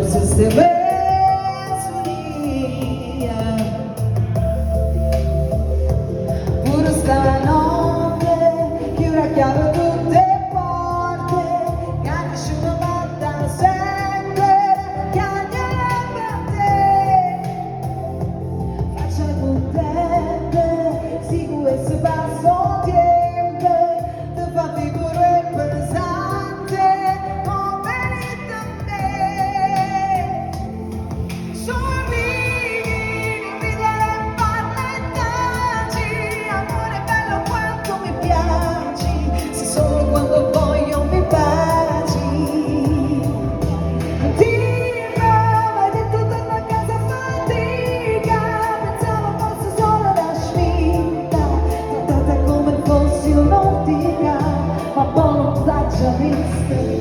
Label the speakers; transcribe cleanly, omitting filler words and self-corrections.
Speaker 1: forse se penso via pure stanotte chiudo a chiave tutte le porte che nessuno batta sempre che andiamo a te faccia contente si questo passo tempo ti fa figure pesante come da me sorridi ridere parlettaci amore bello quanto mi piaci se solo quando voglio mi baci hai detto torna a casa fatica pensavo fosse solo la sfinta trattata come fossi un'ottica ma poi non faccia vista